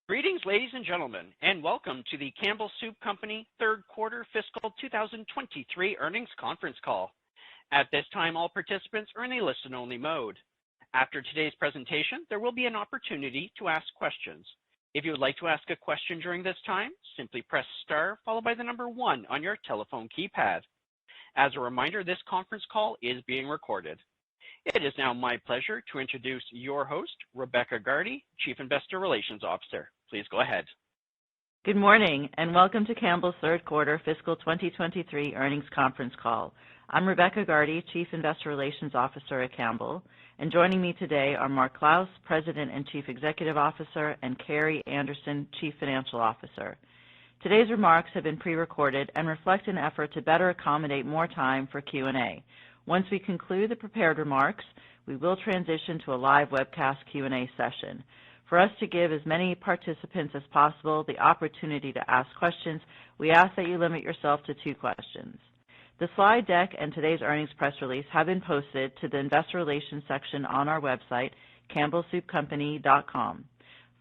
Greetings, ladies and gentlemen, and welcome to the Campbell Soup Company third quarter fiscal 2023 earnings conference call. At this time, all participants are in a listen-only mode. After today's presentation, there will be an opportunity to ask questions. If you would like to ask a question during this time, simply press star followed by the number 1 on your telephone keypad. As a reminder, this conference call is being recorded. It is now my pleasure to introduce your host, Rebecca Gardy, Chief Investor Relations Officer. Please go ahead. Good morning, and welcome to Campbell's third quarter fiscal 2023 earnings conference call. I'm Rebecca Gardy, Chief Investor Relations Officer at Campbell, and joining me today are Mark Clouse, President and Chief Executive Officer, and Carrie Anderson, Chief Financial Officer. Today's remarks have been pre-recorded and reflect an effort to better accommodate more time for Q&A. Once we conclude the prepared remarks, we will transition to a live webcast Q&A session. For us to give as many participants as possible the opportunity to ask questions, we ask that you limit yourself to 2 questions. The slide deck and today's earnings press release have been posted to the Investor Relations section on our website, campbellsoupcompany.com.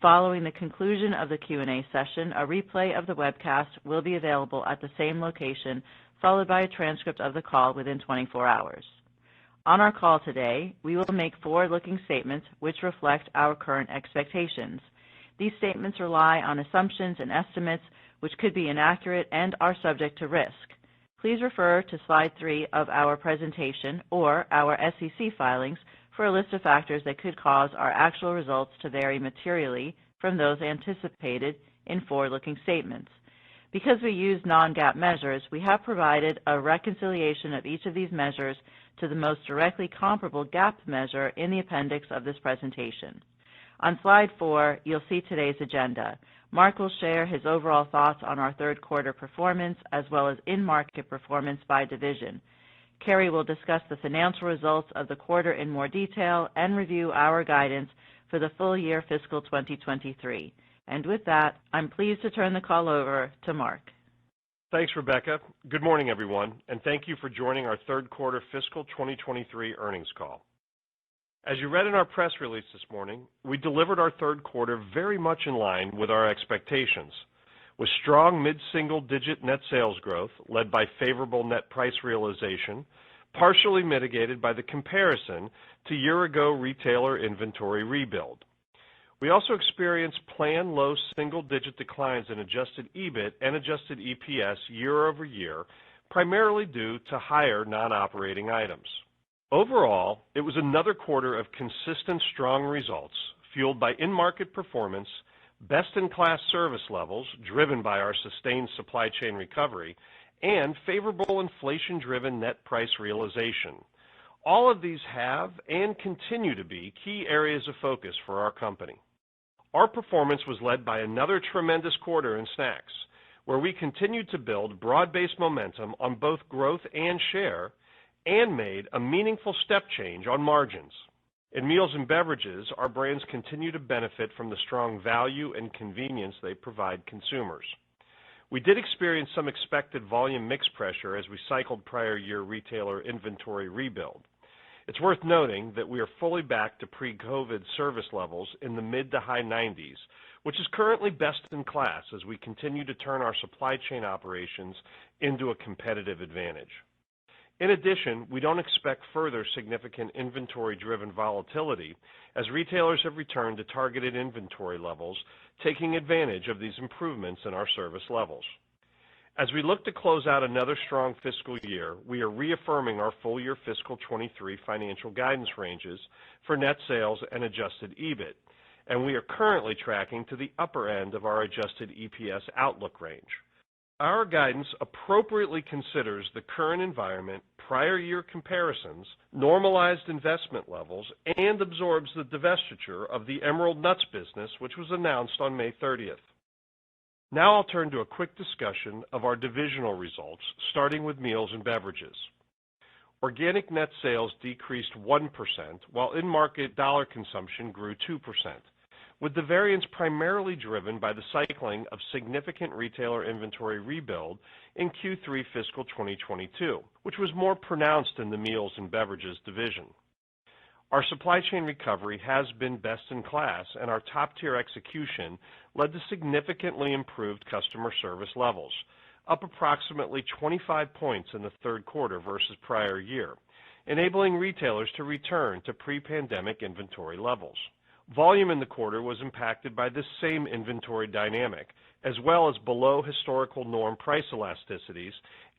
Following the conclusion of the Q&A session, a replay of the webcast will be available at the same location, followed by a transcript of the call within 24 hours. On our call today, we will make forward-looking statements which reflect our current expectations. These statements rely on assumptions and estimates which could be inaccurate and are subject to risk. Please refer to slide 3 of our presentation or our SEC filings for a list of factors that could cause our actual results to vary materially from those anticipated in forward-looking statements. Because we use non-GAAP measures, we have provided a reconciliation of each of these measures to the most directly comparable GAAP measure in the appendix of this presentation. On slide 4, you'll see today's agenda. Mark will share his overall thoughts on our third quarter performance as well as in-market performance by division. Carrie will discuss the financial results of the quarter in more detail and review our guidance for the full year fiscal 2023. And with that, I'm pleased to turn the call over to Mark. Thanks, Rebecca. Good morning, everyone, and thank you for joining our third quarter fiscal 2023 earnings call. As you read in our press release this morning, we delivered our third quarter very much in line with our expectations, with strong mid-single-digit net sales growth led by favorable net price realization, partially mitigated by the comparison to year-ago retailer inventory rebuild. We also experienced planned low single-digit declines in adjusted EBIT and adjusted EPS year over year, primarily due to higher non-operating items. Overall, it was another quarter of consistent strong results, fueled by in-market performance, best-in-class service levels driven by our sustained supply chain recovery, and favorable inflation-driven net price realization. All of these have and continue to be key areas of focus for our company. Our performance was led by another tremendous quarter in snacks, where we continued to build broad-based momentum on both growth and share, and made a meaningful step change on margins. In meals and beverages, our brands continue to benefit from the strong value and convenience they provide consumers. We did experience some expected volume mix pressure as we cycled prior year retailer inventory rebuild. It's worth noting that we are fully back to pre-COVID service levels in the mid to high 90s, which is currently best in class as we continue to turn our supply chain operations into a competitive advantage. In addition, we don't expect further significant inventory-driven volatility as retailers have returned to targeted inventory levels, taking advantage of these improvements in our service levels. As we look to close out another strong fiscal year, we are reaffirming our full-year fiscal 23 financial guidance ranges for net sales and adjusted EBIT, and we are currently tracking to the upper end of our adjusted EPS outlook range. Our guidance appropriately considers the current environment, prior year comparisons, normalized investment levels, and absorbs the divestiture of the Emerald Nuts business, which was announced on May 30th. Now I'll turn to a quick discussion of our divisional results, starting with meals and beverages. Organic net sales decreased 1%, while in-market dollar consumption grew 2%, with the variance primarily driven by the cycling of significant retailer inventory rebuild in Q3 fiscal 2022, which was more pronounced in the meals and beverages division. Our supply chain recovery has been best in class, and our top-tier execution led to significantly improved customer service levels, up approximately 25 points in the third quarter versus prior year, enabling retailers to return to pre-pandemic inventory levels. Volume in the quarter was impacted by this same inventory dynamic, as well as below historical norm price elasticities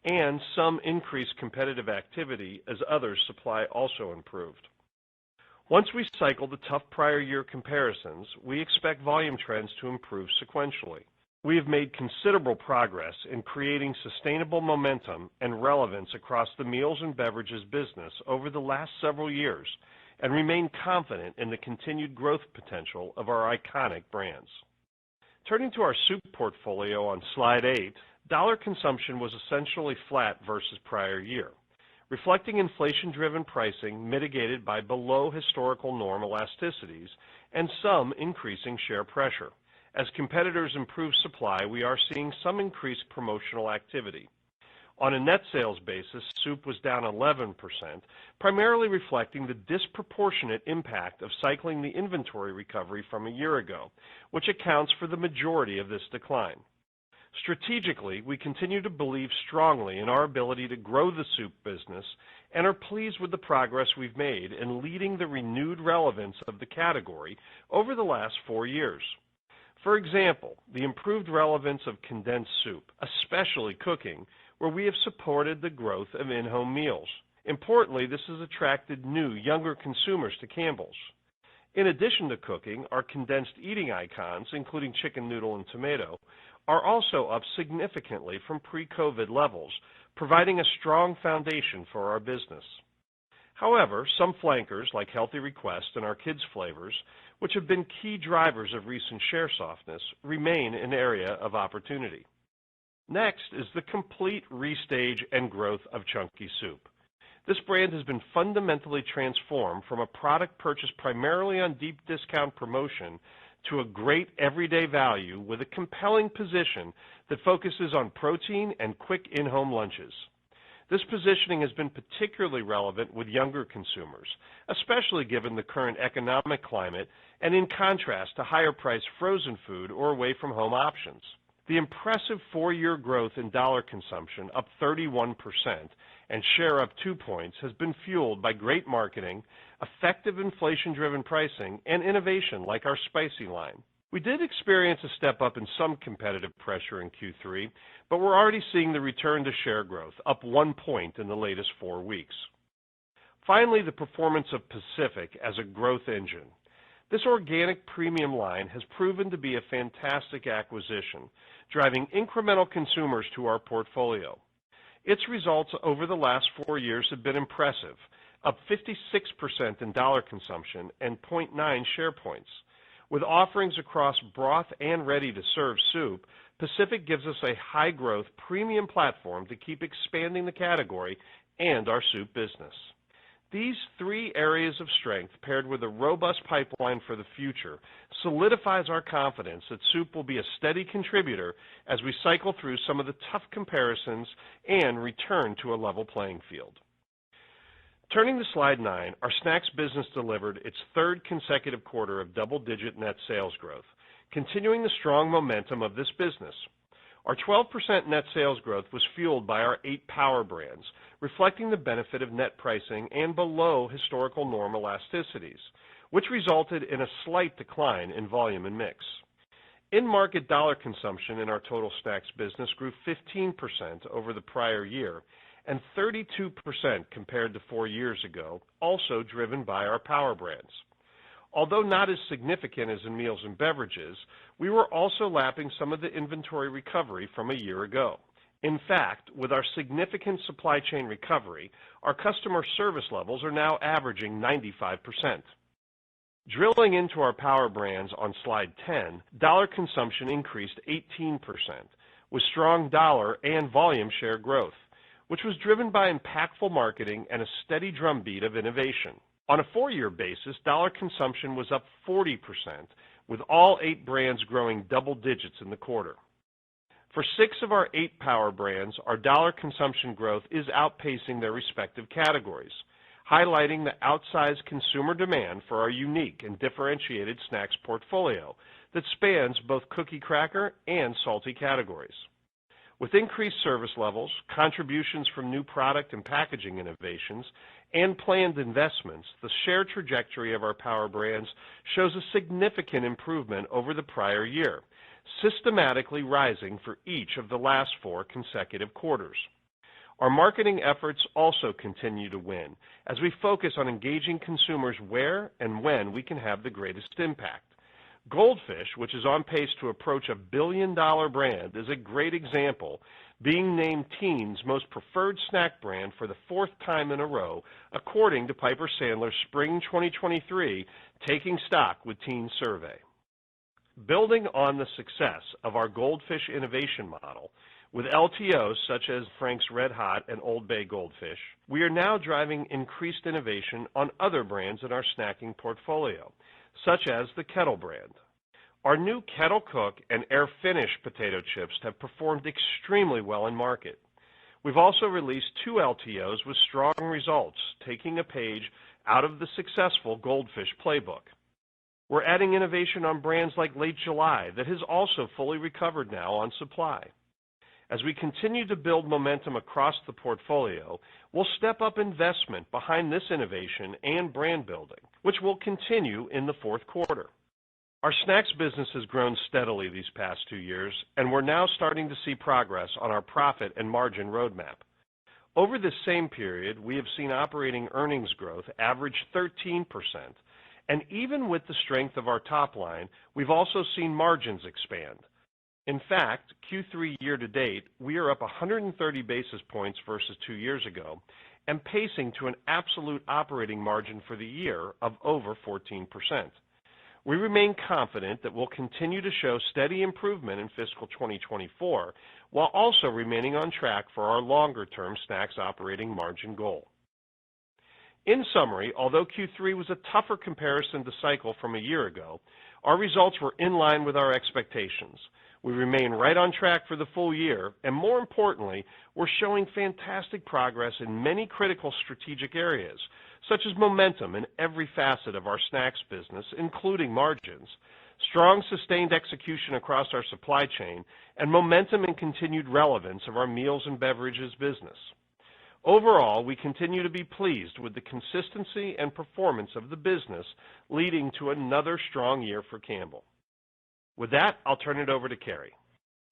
and some increased competitive activity as others' supply also improved. Once we cycle the tough prior year comparisons, we expect volume trends to improve sequentially. We have made considerable progress in creating sustainable momentum and relevance across the meals and beverages business over the last several years and remain confident in the continued growth potential of our iconic brands. Turning to our soup portfolio on slide 8, dollar consumption was essentially flat versus prior year, reflecting inflation-driven pricing mitigated by below historical norm elasticities and some increasing share pressure. As competitors improve supply, we are seeing some increased promotional activity. On a net sales basis, soup was down 11%, primarily reflecting the disproportionate impact of cycling the inventory recovery from a year ago, which accounts for the majority of this decline. Strategically, we continue to believe strongly in our ability to grow the soup business and are pleased with the progress we've made in leading the renewed relevance of the category over the last 4 years. For example, the improved relevance of condensed soup, especially cooking, where we have supported the growth of in-home meals. Importantly, this has attracted new, younger consumers to Campbell's. In addition to cooking, our condensed eating icons, including chicken noodle and tomato, are also up significantly from pre-COVID levels, providing a strong foundation for our business. However, some flankers, like Healthy Request and our kids' flavors, which have been key drivers of recent share softness, remain an area of opportunity. Next is the complete restage and growth of Chunky Soup. This brand has been fundamentally transformed from a product purchased primarily on deep discount promotion to a great everyday value with a compelling position that focuses on protein and quick in-home lunches. This positioning has been particularly relevant with younger consumers, especially given the current economic climate and in contrast to higher-priced frozen food or away-from-home options. The impressive 4-year growth in dollar consumption, up 31%, and share up 2 points, has been fueled by great marketing, effective inflation-driven pricing, and innovation like our spicy line. We did experience a step up in some competitive pressure in Q3, but we're already seeing the return to share growth, up 1 point in the latest 4 weeks. Finally, the performance of Pacific as a growth engine. This organic premium line has proven to be a fantastic acquisition, driving incremental consumers to our portfolio. Its results over the last 4 years have been impressive, up 56% in dollar consumption and 0.9 share points. With offerings across broth and ready-to-serve soup, Pacific gives us a high-growth premium platform to keep expanding the category and our soup business. These 3 areas of strength, paired with a robust pipeline for the future, solidifies our confidence that soup will be a steady contributor as we cycle through some of the tough comparisons and return to a level playing field. Turning to slide 9, our snacks business delivered its 3rd consecutive quarter of double-digit net sales growth, continuing the strong momentum of this business. Our 12% net sales growth was fueled by our 8 power brands, reflecting the benefit of net pricing and below historical norm elasticities, which resulted in a slight decline in volume and mix. In-market dollar consumption in our total snacks business grew 15% over the prior year and 32% compared to 4 years ago, also driven by our power brands. Although not as significant as in meals and beverages, we were also lapping some of the inventory recovery from a year ago. In fact, with our significant supply chain recovery, our customer service levels are now averaging 95%. Drilling into our power brands on slide 10, dollar consumption increased 18%, with strong dollar and volume share growth, which was driven by impactful marketing and a steady drumbeat of innovation. On a 4-year basis, dollar consumption was up 40%, with all 8 brands growing double digits in the quarter. For 6 of our 8 power brands, our dollar consumption growth is outpacing their respective categories, highlighting the outsized consumer demand for our unique and differentiated snacks portfolio that spans both cookie cracker and salty categories. With increased service levels, contributions from new product and packaging innovations, and planned investments, the share trajectory of our power brands shows a significant improvement over the prior year, systematically rising for each of the last 4 consecutive quarters. Our marketing efforts also continue to win as we focus on engaging consumers where and when we can have the greatest impact. Goldfish, which is on pace to approach $1 billion brand, is a great example, being named Teens' most preferred snack brand for the 4th time in a row, according to Piper Sandler's Spring 2023 Taking Stock with Teens survey. Building on the success of our Goldfish innovation model, with LTOs such as Frank's Red Hot and Old Bay Goldfish, we are now driving increased innovation on other brands in our snacking portfolio, such as the Kettle brand. Our new Kettle Cook and Air Finish potato chips have performed extremely well in market. We've also released 2 LTOs with strong results, taking a page out of the successful Goldfish playbook. We're adding innovation on brands like Late July that has also fully recovered now on supply. As we continue to build momentum across the portfolio, we'll step up investment behind this innovation and brand building, which will continue in the 4th quarter. Our snacks business has grown steadily these past 2 years, and we're now starting to see progress on our profit and margin roadmap. Over this same period, we have seen operating earnings growth average 13%, and even with the strength of our top line, we've also seen margins expand. In fact, Q3 year-to-date, we are up 130 basis points versus 2 years ago, and pacing to an absolute operating margin for the year of over 14%. We remain confident that we'll continue to show steady improvement in fiscal 2024, while also remaining on track for our longer-term snacks operating margin goal. In summary, although Q3 was a tougher comparison to cycle from a year ago, our results were in line with our expectations. We remain right on track for the full year, and more importantly, we're showing fantastic progress in many critical strategic areas, such as momentum in every facet of our snacks business, including margins, strong sustained execution across our supply chain, and momentum and continued relevance of our meals and beverages business. Overall, we continue to be pleased with the consistency and performance of the business, leading to another strong year for Campbell. With that, I'll turn it over to Carrie.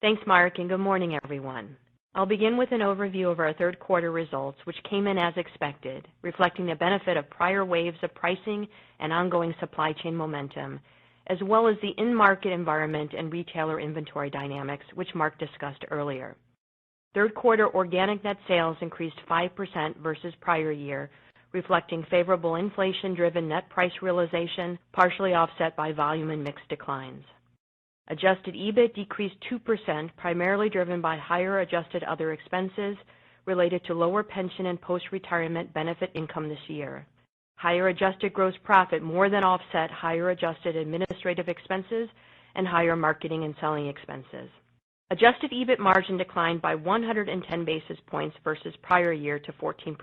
Thanks, Mark, and good morning, everyone. I'll begin with an overview of our 3rd quarter results, which came in as expected, reflecting the benefit of prior waves of pricing and ongoing supply chain momentum, as well as the in-market environment and retailer inventory dynamics, which Mark discussed earlier. 3rd quarter organic net sales increased 5% versus prior year, reflecting favorable inflation-driven net price realization, partially offset by volume and mix declines. Adjusted EBIT decreased 2%, primarily driven by higher adjusted other expenses related to lower pension and post-retirement benefit income this year. Higher adjusted gross profit more than offset higher adjusted administrative expenses and higher marketing and selling expenses. Adjusted EBIT margin declined by 110 basis points versus prior year to 14%.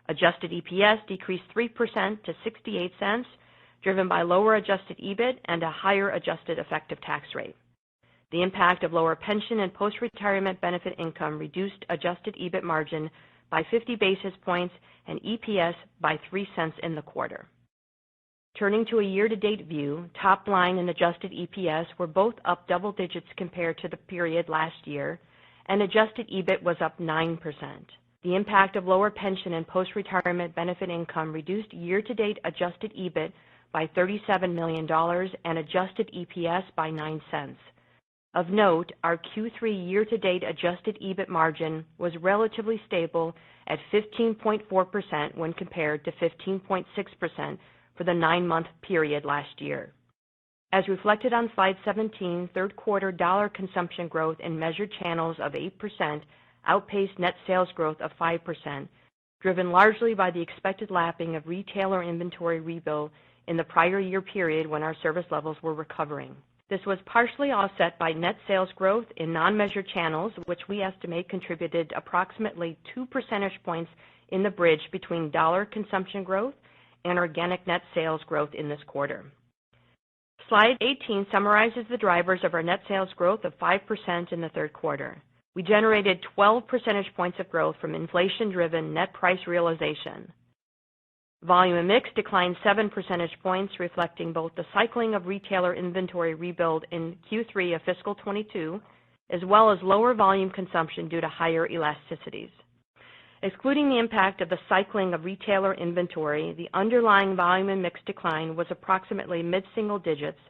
Adjusted EPS decreased 3% to 68 cents, driven by lower adjusted EBIT and a higher adjusted effective tax rate. The impact of lower pension and post-retirement benefit income reduced adjusted EBIT margin by 50 basis points and EPS by 3 cents in the quarter. Turning to a year-to-date view, top line and adjusted EPS were both up double digits compared to the period last year, and adjusted EBIT was up 9%. The impact of lower pension and post-retirement benefit income reduced year-to-date adjusted EBIT by $37 million and adjusted EPS by 9 cents. Of note, our Q3 year-to-date adjusted EBIT margin was relatively stable at 15.4% when compared to 15.6% for the 9-month period last year. As reflected on slide 17, 3rd quarter dollar consumption growth in measured channels of 8% outpaced net sales growth of 5%, driven largely by the expected lapping of retailer inventory rebuild in the prior year period when our service levels were recovering. This was partially offset by net sales growth in non-measured channels, which we estimate contributed approximately 2 percentage points in the bridge between dollar consumption growth and organic net sales growth in this quarter. Slide 18 summarizes the drivers of our net sales growth of 5% in the third quarter. We generated 12 percentage points of growth from inflation-driven net price realization. Volume and mix declined 7 percentage points, reflecting both the cycling of retailer inventory rebuild in Q3 of fiscal 22, as well as lower volume consumption due to higher elasticities. Excluding the impact of the cycling of retailer inventory, the underlying volume and mix decline was approximately mid-single digits,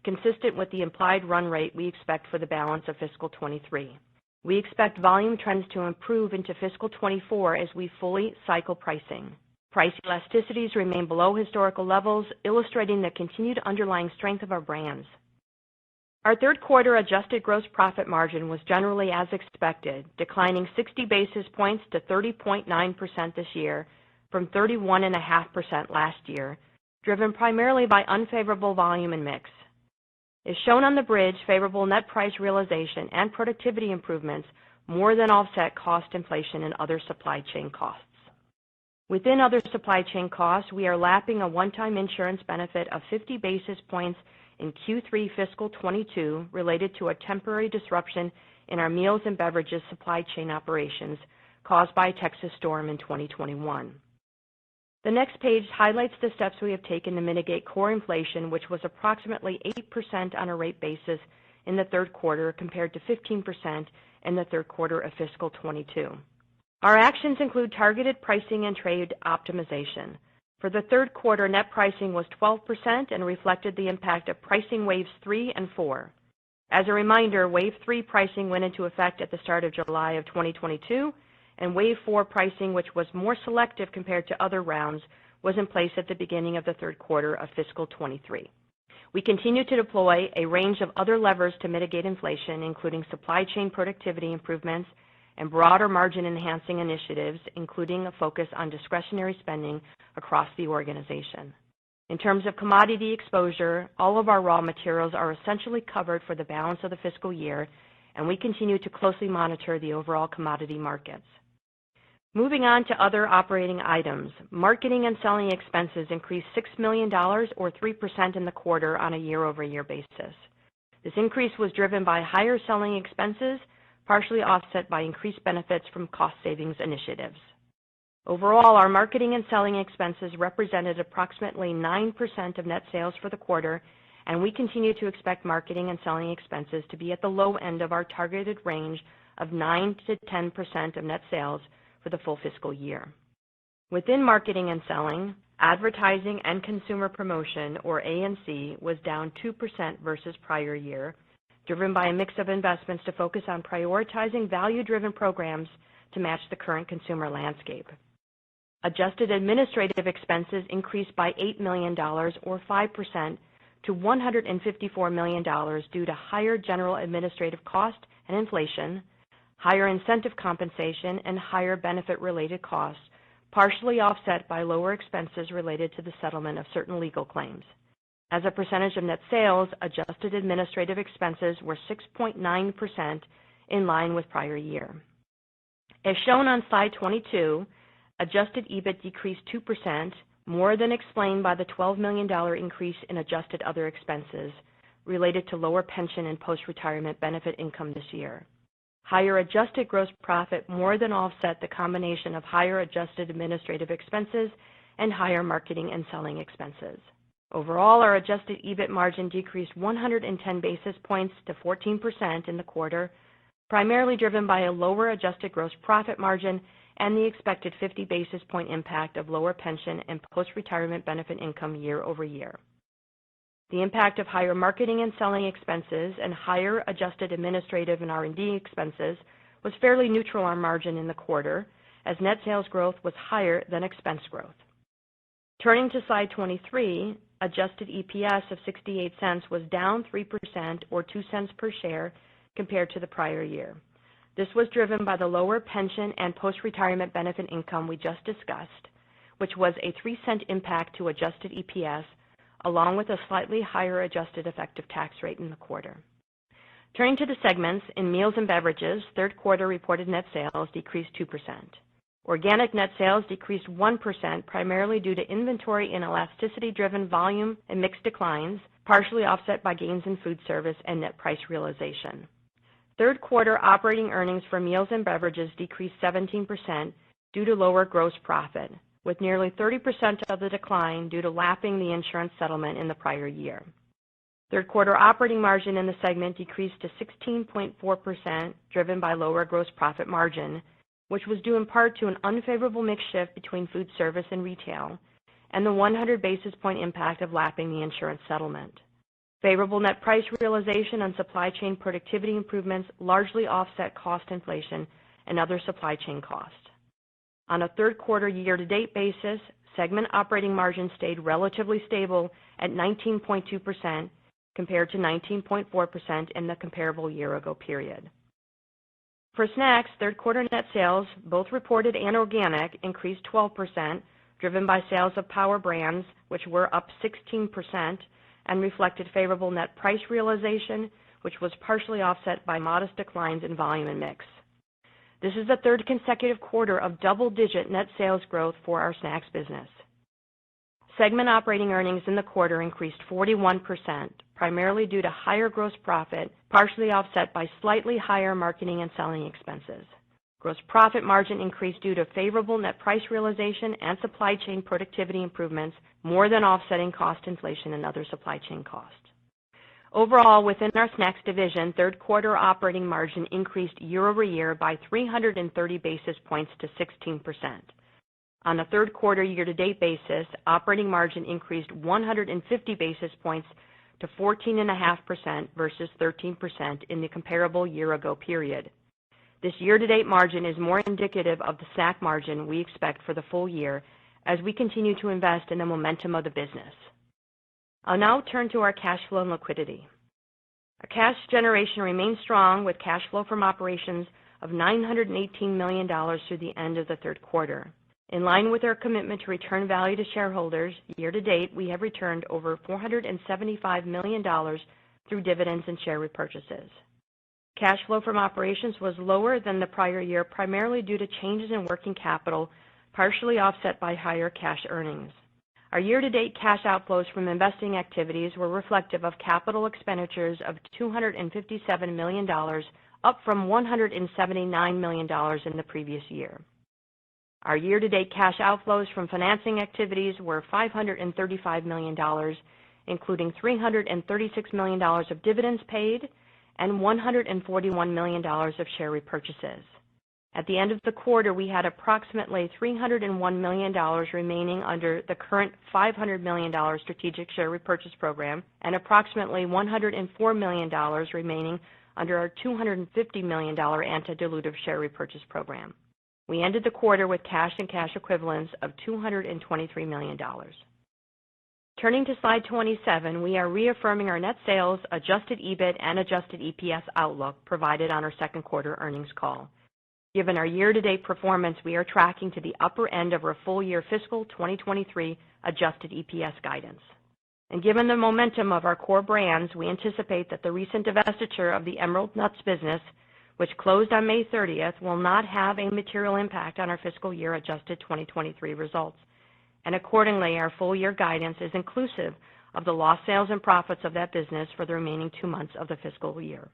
consistent with the implied run rate we expect for the balance of fiscal 23. We expect volume trends to improve into fiscal 24 as we fully cycle pricing. Price elasticities remain below historical levels, illustrating the continued underlying strength of our brands. Our third quarter adjusted gross profit margin was generally as expected, declining 60 basis points to 30.9% this year from 31.5% last year, driven primarily by unfavorable volume and mix. As shown on the bridge, favorable net price realization and productivity improvements more than offset cost inflation and other supply chain costs. Within other supply chain costs, we are lapping a one-time insurance benefit of 50 basis points in Q3 fiscal 22 related to a temporary disruption in our meals and beverages supply chain operations caused by a Texas storm in 2021. The next page highlights the steps we have taken to mitigate core inflation, which was approximately 8% on a rate basis in the third quarter compared to 15% in the third quarter of fiscal 22. Our actions include targeted pricing and trade optimization. For the third quarter, net pricing was 12% and reflected the impact of pricing waves 3 and 4. As a reminder, wave 3 pricing went into effect at the start of July of 2022, and wave 4 pricing, which was more selective compared to other rounds, was in place at the beginning of the third quarter of fiscal 23. We continue to deploy a range of other levers to mitigate inflation, including supply chain productivity improvements and broader margin-enhancing initiatives, including a focus on discretionary spending across the organization. In terms of commodity exposure, all of our raw materials are essentially covered for the balance of the fiscal year, and we continue to closely monitor the overall commodity markets. Moving on to other operating items, marketing and selling expenses increased $6 million or 3% in the quarter on a year-over-year basis. This increase was driven by higher selling expenses, partially offset by increased benefits from cost savings initiatives. Overall, our marketing and selling expenses represented approximately 9% of net sales for the quarter, and we continue to expect marketing and selling expenses to be at the low end of our targeted range of 9 to 10% of net sales for the full fiscal year. Within marketing and selling, advertising and consumer promotion, or A&C, was down 2% versus prior year, driven by a mix of investments to focus on prioritizing value-driven programs to match the current consumer landscape. Adjusted administrative expenses increased by $8 million or 5% to $154 million due to higher general administrative cost and inflation, higher incentive compensation, and higher benefit-related costs, partially offset by lower expenses related to the settlement of certain legal claims. As a percentage of net sales, adjusted administrative expenses were 6.9%, in line with prior year. As shown on slide 22, adjusted EBIT decreased 2%, more than explained by the $12 million increase in adjusted other expenses related to lower pension and post-retirement benefit income this year. Higher adjusted gross profit more than offset the combination of higher adjusted administrative expenses and higher marketing and selling expenses. Overall, our adjusted EBIT margin decreased 110 basis points to 14% in the quarter, primarily driven by a lower adjusted gross profit margin and the expected 50 basis point impact of lower pension and post-retirement benefit income year over year. The impact of higher marketing and selling expenses and higher adjusted administrative and R&D expenses was fairly neutral on margin in the quarter, as net sales growth was higher than expense growth. Turning to slide 23, adjusted EPS of 68 cents was down 3% or 2 cents per share compared to the prior year. This was driven by the lower pension and post-retirement benefit income we just discussed, which was a 3-cent impact to adjusted EPS, along with a slightly higher adjusted effective tax rate in the quarter. Turning to the segments, in meals and beverages, third quarter reported net sales decreased 2%. Organic net sales decreased 1%, primarily due to inventory and elasticity-driven volume and mix declines, partially offset by gains in food service and net price realization. Third quarter operating earnings for meals and beverages decreased 17% due to lower gross profit, with nearly 30% of the decline due to lapping the insurance settlement in the prior year. Third quarter operating margin in the segment decreased to 16.4%, driven by lower gross profit margin, which was due in part to an unfavorable mix shift between food service and retail, and the 100 basis point impact of lapping the insurance settlement. Favorable net price realization and supply chain productivity improvements largely offset cost inflation and other supply chain costs. On a third quarter year-to-date basis, segment operating margin stayed relatively stable at 19.2% compared to 19.4% in the comparable year-ago period. For snacks, third quarter net sales, both reported and organic, increased 12%, driven by sales of power brands, which were up 16%, and reflected favorable net price realization, which was partially offset by modest declines in volume and mix. This is the third consecutive quarter of double-digit net sales growth for our snacks business. Segment operating earnings in the quarter increased 41%, primarily due to higher gross profit, partially offset by slightly higher marketing and selling expenses. Gross profit margin increased due to favorable net price realization and supply chain productivity improvements, more than offsetting cost inflation and other supply chain costs. Overall, within our snacks division, third quarter operating margin increased year-over-year by 330 basis points to 16%. On a third quarter year-to-date basis, operating margin increased 150 basis points to 14.5% versus 13% in the comparable year-ago period. This year-to-date margin is more indicative of the snack margin we expect for the full year as we continue to invest in the momentum of the business. I'll now turn to our cash flow and liquidity. Our cash generation remains strong, with cash flow from operations of $918 million through the end of the third quarter. In line with our commitment to return value to shareholders, year-to-date we have returned over $475 million through dividends and share repurchases. Cash flow from operations was lower than the prior year, primarily due to changes in working capital, partially offset by higher cash earnings. Our year-to-date cash outflows from investing activities were reflective of capital expenditures of $257 million, up from $179 million in the previous year. Our year-to-date cash outflows from financing activities were $535 million, including $336 million of dividends paid and $141 million of share repurchases. At the end of the quarter, we had approximately $301 million remaining under the current $500 million strategic share repurchase program and approximately $104 million remaining under our $250 million anti-dilutive share repurchase program. We ended the quarter with cash and cash equivalents of $223 million. Turning to slide 27, we are reaffirming our net sales, adjusted EBIT, and adjusted EPS outlook provided on our second quarter earnings call. Given our year-to-date performance, we are tracking to the upper end of our full-year fiscal 2023 adjusted EPS guidance. And given the momentum of our core brands, we anticipate that the recent divestiture of the Emerald Nuts business, which closed on May 30th, will not have a material impact on our fiscal year adjusted 2023 results. And accordingly, our full-year guidance is inclusive of the lost sales and profits of that business for the remaining 2 months of the fiscal year.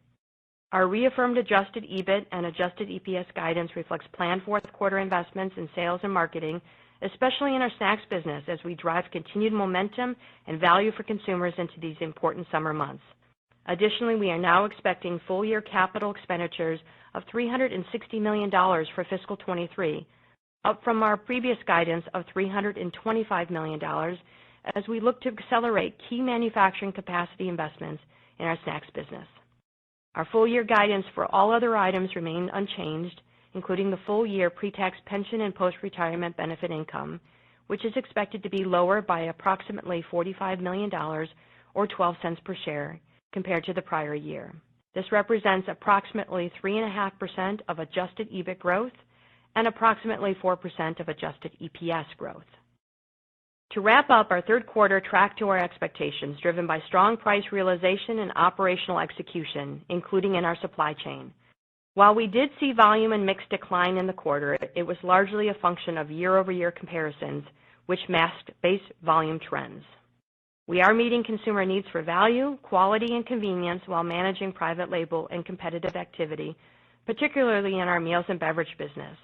Our reaffirmed adjusted EBIT and adjusted EPS guidance reflects planned fourth quarter investments in sales and marketing, especially in our snacks business, as we drive continued momentum and value for consumers into these important summer months. Additionally, we are now expecting full-year capital expenditures of $360 million for fiscal 23, up from our previous guidance of $325 million, as we look to accelerate key manufacturing capacity investments in our snacks business. Our full-year guidance for all other items remain unchanged, including the full-year pre-tax pension and post-retirement benefit income, which is expected to be lower by approximately $45 million or 12 cents per share compared to the prior year. This represents approximately 3.5% of adjusted EBIT growth and approximately 4% of adjusted EPS growth. To wrap up, our third quarter tracked to our expectations, driven by strong price realization and operational execution, including in our supply chain. While we did see volume and mix decline in the quarter, it was largely a function of year-over-year comparisons, which masked base volume trends. We are meeting consumer needs for value, quality, and convenience while managing private label and competitive activity, particularly in our meals and beverage business,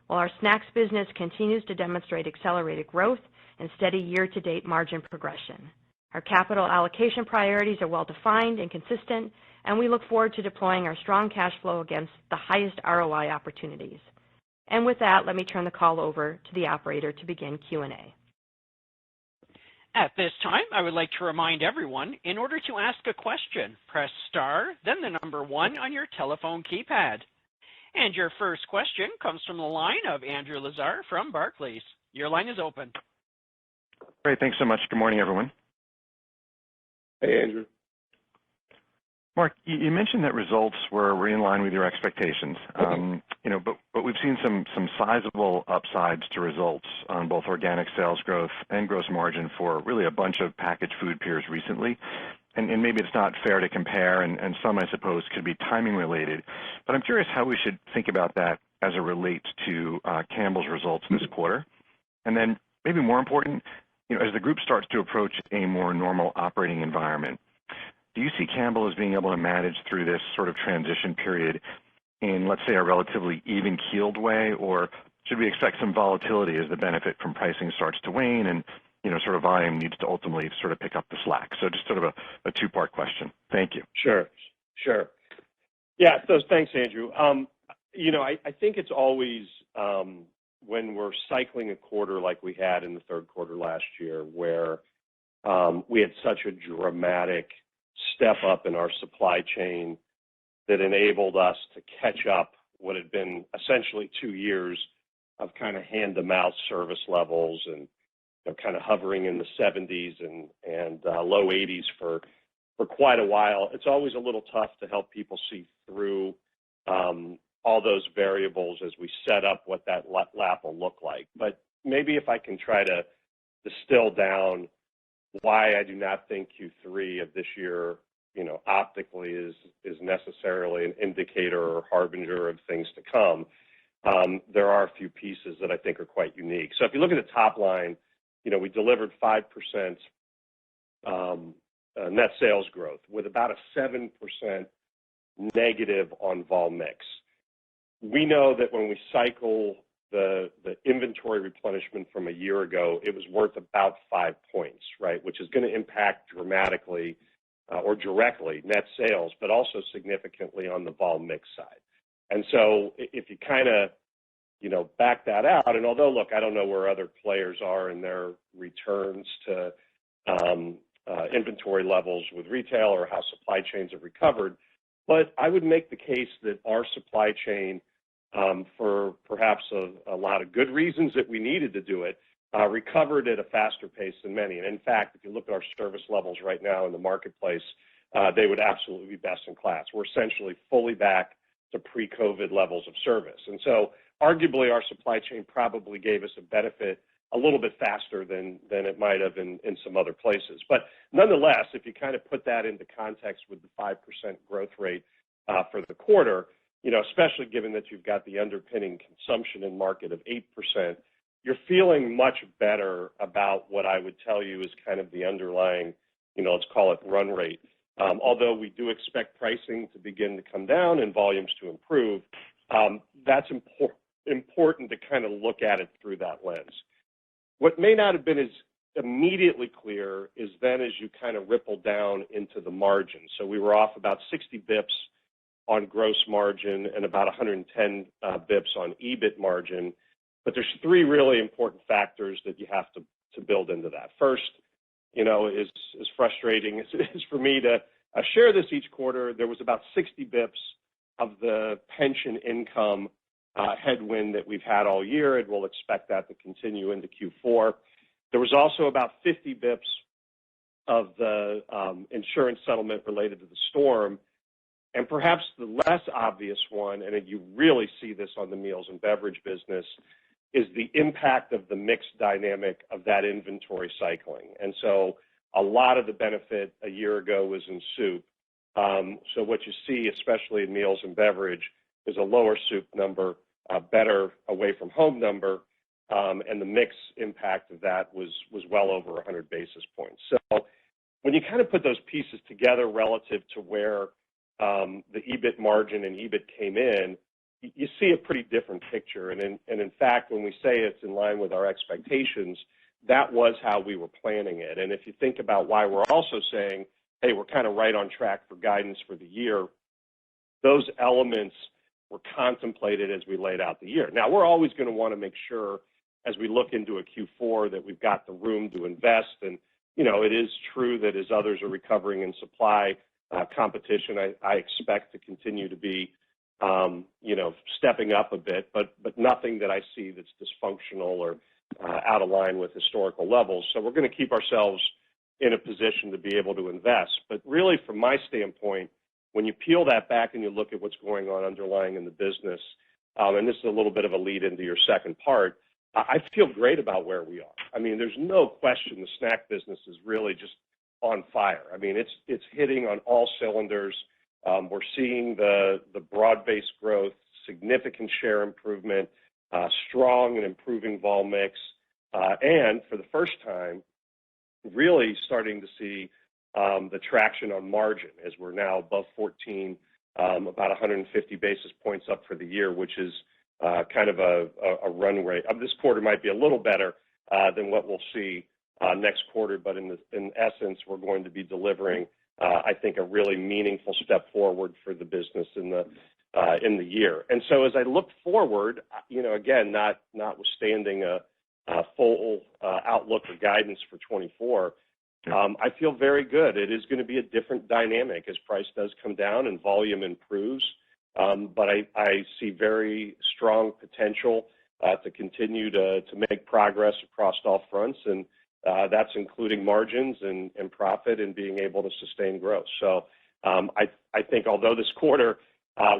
while our snacks business continues to demonstrate accelerated growth and steady year-to-date margin progression. Our capital allocation priorities are well-defined and consistent, and we look forward to deploying our strong cash flow against the highest ROI opportunities. And with that, let me turn the call over to the operator to begin Q&A. At this time, I would like to remind everyone, in order to ask a question, press star, then the number 1 on your telephone keypad. And your first question comes from the line of Andrew Lazar from Barclays. Your line is open. Great. Thanks so much. Good morning, everyone. Hey, Andrew. Mark, you mentioned that results were in line with your expectations, but we've seen some sizable upsides to results on both organic sales growth and gross margin for really a bunch of packaged food peers recently. And maybe it's not fair to compare, and some, I suppose, could be timing related. But I'm curious how we should think about that as it relates to Campbell's results this quarter. And then maybe more important, as the group starts to approach a more normal operating environment, do you see Campbell as being able to manage through this sort of transition period in, let's say, a relatively even-keeled way, or should we expect some volatility as the benefit from pricing starts to wane and, sort of volume needs to ultimately sort of pick up the slack? So just sort of a two-part question. Thank you. Sure. Yeah, so thanks, Andrew. I think it's always when we're cycling a quarter like we had in the third quarter last year, where we had such a dramatic step up in our supply chain that enabled us to catch up what had been essentially 2 years of kind of hand-to-mouth service levels and kind of hovering in the 70s and low 80s for quite a while. It's always a little tough to help people see through all those variables as we set up what that lap will look like. But maybe if I can try to distill down why I do not think Q3 of this year, optically is necessarily an indicator or harbinger of things to come. There are a few pieces that I think are quite unique. So if you look at the top line, we delivered 5% net sales growth with about a 7% negative on vol mix. We know that when we cycle the inventory replenishment from a year ago, it was worth about 5 points, right, which is going to impact dramatically or directly net sales, but also significantly on the vol mix side. And so if you kind of, back that out, and although, look, I don't know where other players are in their returns to inventory levels with retail or how supply chains have recovered, but I would make the case that our supply chain, for perhaps a lot of good reasons that we needed to do it, recovered at a faster pace than many. And in fact, if you look at our service levels right now in the marketplace, they would absolutely be best in class. We're essentially fully back to pre-COVID levels of service. And so arguably our supply chain probably gave us a benefit a little bit faster than it might have in some other places. But nonetheless, if you kind of put that into context with the 5% growth rate for the quarter, especially given that you've got the underpinning consumption in market of 8%, you're feeling much better about what I would tell you is kind of the underlying, let's call it run rate. Although we do expect pricing to begin to come down and volumes to improve, that's important to kind of look at it through that lens. What may not have been as immediately clear is then as you kind of ripple down into the margin. So we were off about 60 bips on gross margin and about 110 bips on EBIT margin. But there's 3 really important factors that you have to build into that. First, is as frustrating as it is for me to share this each quarter, there was about 60 bips of the pension income headwind that we've had all year, and we'll expect that to continue into Q4. There was also about 50 bips of the insurance settlement related to the storm. And perhaps the less obvious one, and you really see this on the meals and beverage business, is the impact of the mix dynamic of that inventory cycling. And so a lot of the benefit a year ago was in soup. So what you see, especially in meals and beverage, is a lower soup number, a better away from home number, and the mix impact of that was well over 100 basis points. So when you kind of put those pieces together relative to where the EBIT margin and EBIT came in, you see a pretty different picture. And in fact, when we say it's in line with our expectations, that was how we were planning it. And if you think about why we're also saying, hey, we're kind of right on track for guidance for the year, those elements were contemplated as we laid out the year. Now, we're always going to want to make sure as we look into a Q4 that we've got the room to invest. And, you know, it is true that as others are recovering in supply competition, I expect to continue to be, you know, stepping up a bit, but nothing that I see that's dysfunctional or out of line with historical levels. So we're going to keep ourselves in a position to be able to invest. But really, from my standpoint, when you peel that back and you look at what's going on underlying in the business, and this is a little bit of a lead into your second part, I feel great about where we are. I mean, there's no question the snack business is really just on fire. I mean, it's hitting on all cylinders. We're seeing the broad-based growth, significant share improvement, strong and improving vol mix, and for the first time, really starting to see the traction on margin as we're now above 14, about 150 basis points up for the year, which is kind of a run rate. This quarter might be a little better than what we'll see next quarter, but in essence, we're going to be delivering, I think, a really meaningful step forward for the business in the year. And so as I look forward, you know, again, notwithstanding a full outlook or guidance for 24, I feel very good. It is going to be a different dynamic as price does come down and volume improves. But I see very strong potential to continue to make progress across all fronts, and that's including margins and profit and being able to sustain growth. So I think although this quarter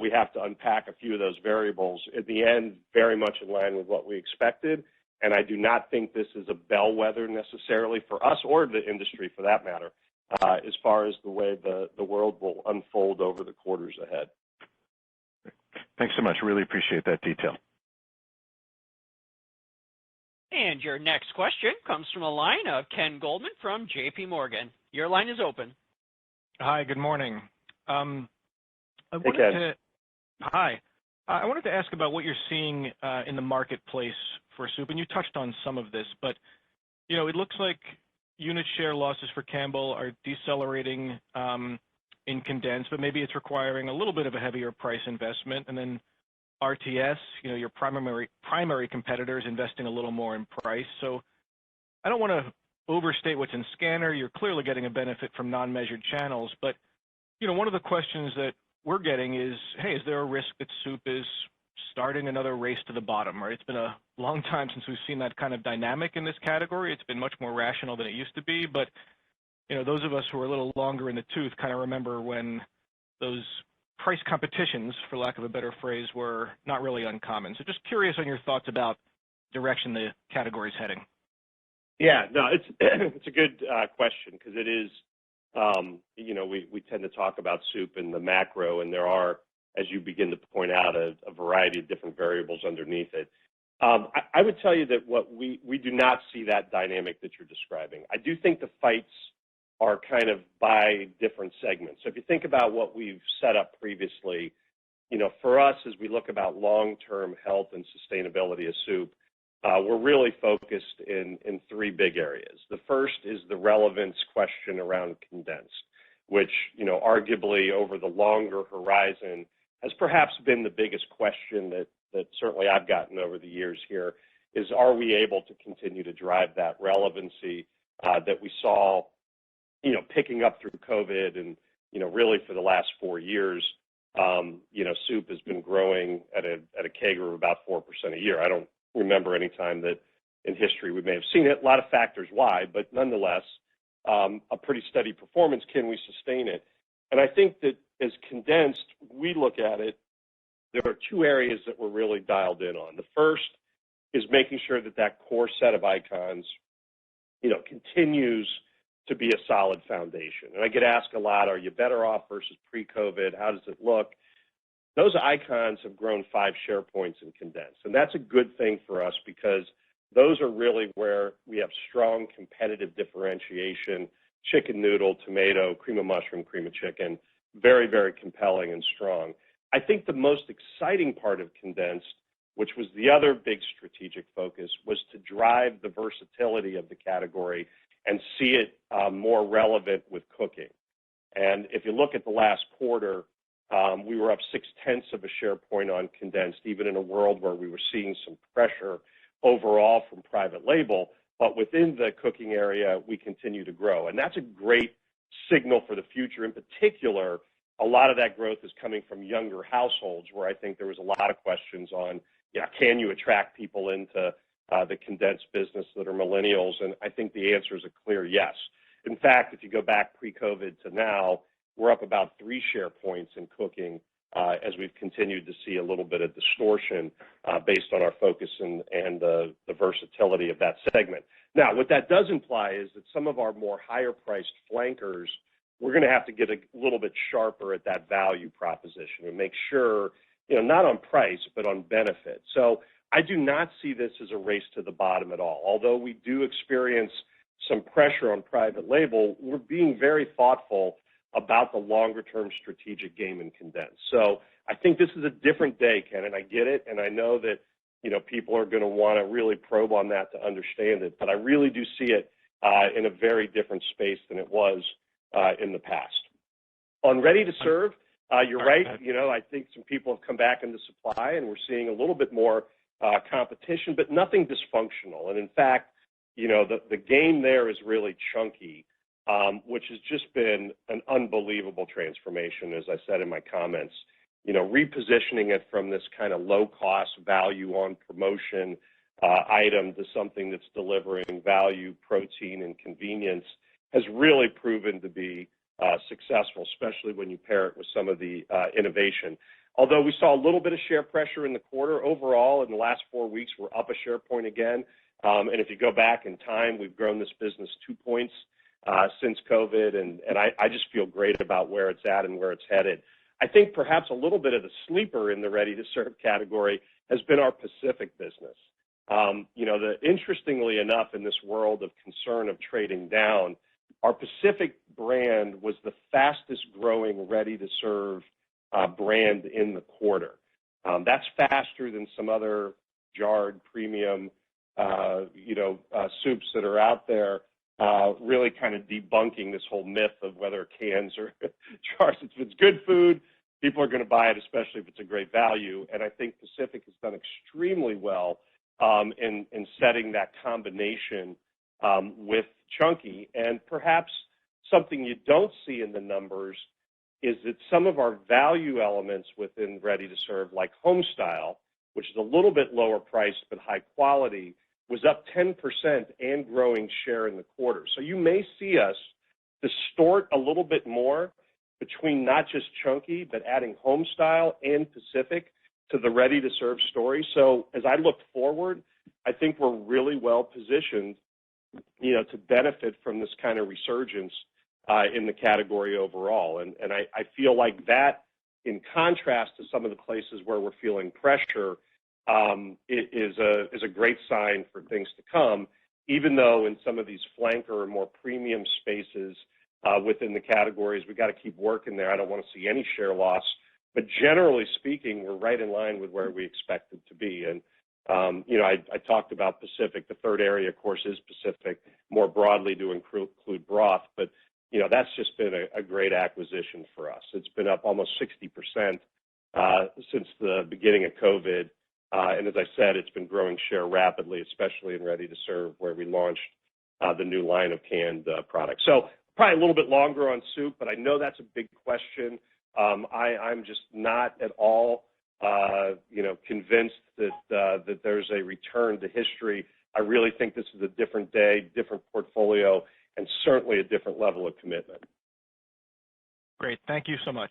we have to unpack a few of those variables, at the end, very much in line with what we expected. And I do not think this is a bellwether necessarily for us or the industry for that matter, as far as the way the world will unfold over the quarters ahead. Thanks so much. Really appreciate that detail. And your next question comes from a line of Ken Goldman from JP Morgan. Your line is open. Hi, good morning. Hey, Ken. Hi. I wanted to ask about what you're seeing in the marketplace for soup, and you touched on some of this, but, you know, it looks like unit share losses for Campbell are decelerating in condensed, but maybe it's requiring a little bit of a heavier price investment. And then RTS, you know, your primary competitors investing a little more in price. So I don't want to overstate what's in scanner. You're clearly getting a benefit from non-measured channels, but, you know, one of the questions that we're getting is, hey, is there a risk that soup is starting another race to the bottom, right? It's been a long time since we've seen that kind of dynamic in this category. It's been much more rational than it used to be, but, you know, those of us who are a little longer in the tooth kind of remember when those price competitions, for lack of a better phrase, were not really uncommon. So just curious on your thoughts about direction the category is heading. Yeah, no, it's a good question because it is, you know, we tend to talk about soup in the macro, and there are, as you begin to point out, a variety of different variables underneath it. I would tell you that what we do not see that dynamic that you're describing. I do think the fights are kind of by different segments. So if you think about what we've set up previously, you know, for us, as we look about long-term health and sustainability of soup, we're really focused in three big areas. The first is the relevance question around condensed, which, you know, arguably over the longer horizon has perhaps been the biggest question that certainly I've gotten over the years here is, are we able to continue to drive that relevancy that we saw, you know, picking up through COVID and, you know, really for the last 4 years, you know, soup has been growing at a CAGR of about 4% a year. I don't remember any time that in history we may have seen it. A lot of factors why, but nonetheless, a pretty steady performance. Can we sustain it? And I think that as condensed, we look at it, there are two areas that we're really dialed in on. The first is making sure that that core set of icons, you know, continues to be a solid foundation. And I get asked a lot, are you better off versus pre-COVID? How does it look? those icons have grown 5 share points in condensed. And that's a good thing for us because those are really where we have strong competitive differentiation, chicken noodle, tomato, cream of mushroom, cream of chicken, very, very compelling and strong. I think the most exciting part of condensed, which was the other big strategic focus, was to drive the versatility of the category and see it more relevant with cooking. And if you look at the last quarter, we were up 0.6 of a share point on condensed, even in a world where we were seeing some pressure overall from private label. But within the cooking area, we continue to grow. And that's a great signal for the future. In particular, a lot of that growth is coming from younger households, where I think there was a lot of questions on, can you attract people into the condensed business that are millennials? And I think the answer is a clear yes. In fact, if you go back pre-COVID to now, we're up about 3 share points in cooking as we've continued to see a little bit of distortion based on our focus and the versatility of that segment. Now, what that does imply is that some of our more higher-priced flankers, we're going to have to get a little bit sharper at that value proposition and make sure, not on price, but on benefit. So I do not see this as a race to the bottom at all. Although we do experience some pressure on private label, we're being very thoughtful about the longer-term strategic game in condensed. So I think this is a different day, Ken, and I get it, and I know that, people are going to want to really probe on that to understand it, but I really do see it in a very different space than it was in the past. On ready to serve, you're right. I think some people have come back into supply, and we're seeing a little bit more competition, but nothing dysfunctional. And in fact, the game there is really chunky, which has just been an unbelievable transformation, as I said in my comments. Repositioning it from this kind of low-cost value on promotion item to something that's delivering value, protein, and convenience has really proven to be successful, especially when you pair it with some of the innovation. Although we saw a little bit of share pressure in the quarter, overall in the last 4 weeks, we're up a share point again. And if you go back in time, we've grown this business 2 points since COVID, and I just feel great about where it's at and where it's headed. I think perhaps a little bit of the sleeper in the ready-to-serve category has been our Pacific business. Interestingly enough, in this world of concern of trading down, our Pacific brand was the fastest-growing ready-to-serve brand in the quarter. That's faster than some other jarred premium, soups that are out there, really kind of debunking this whole myth of whether cans or jars. If it's good food, people are going to buy it, especially if it's a great value. And I think Pacific has done extremely well in setting that combination with chunky. And perhaps something you don't see in the numbers is that some of our value elements within ready-to-serve, like Homestyle, which is a little bit lower priced but high quality, was up 10% and growing share in the quarter. So you may see us distort a little bit more between not just chunky, but adding Homestyle and Pacific to the ready-to-serve story. So as I look forward, I think we're really well positioned, to benefit from this kind of resurgence in the category overall. And I feel like that, in contrast to some of the places where we're feeling pressure, is a great sign for things to come, even though in some of these flanker or more premium spaces within the categories, we got to keep working there. I don't want to see any share loss, but generally speaking, we're right in line with where we expected to be. And I talked about Pacific. The third area, of course, is Pacific, more broadly to include broth, but that's just been a great acquisition for us. It's been up almost 60% since the beginning of COVID. And as I said, it's been growing share rapidly, especially in ready-to-serve, where we launched the new line of canned products. So probably a little bit longer on soup, but I know that's a big question. I'm just not at all, convinced that there's a return to history. I really think this is a different day, different portfolio, and certainly a different level of commitment. Great. Thank you so much.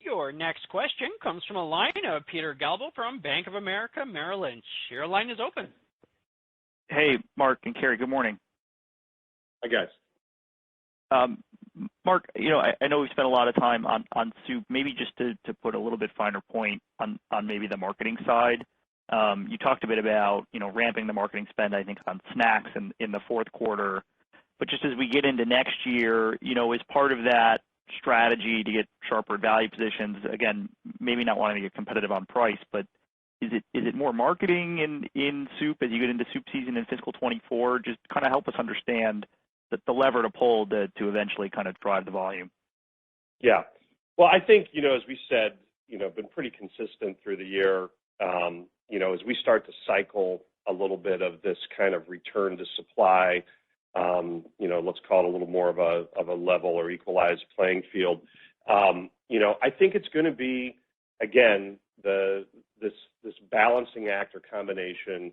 Your next question comes from a line of Peter Galbo from Bank of America Merrill Lynch. Your line is open. Hey, Mark and Carrie, good morning. Hi, guys. Mark, I know we've spent a lot of time on soup. Maybe just to put a little bit finer point on maybe the marketing side. You talked a bit about, ramping the marketing spend, I think, on snacks in the fourth quarter. But just as we get into next year, is part of that strategy to get sharper value positions, again, maybe not wanting to get competitive on price, but is it more marketing in soup as you get into soup season in fiscal 24? Just kind of help us understand the lever to pull to eventually kind of drive the volume. Yeah. Well, I think, as we said, been pretty consistent through the year. As we start to cycle a little bit of this kind of return to supply, let's call it a little more of a level or equalized playing field. I think it's going to be, again, this balancing act or combination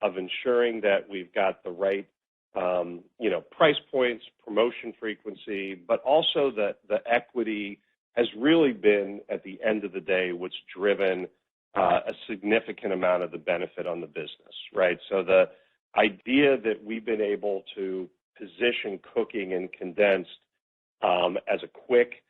of ensuring that we've got the right, price points, promotion frequency, but also that the equity has really been, at the end of the day, what's driven a significant amount of the benefit on the business, right? So the idea that we've been able to position cooking and condensed as a quick,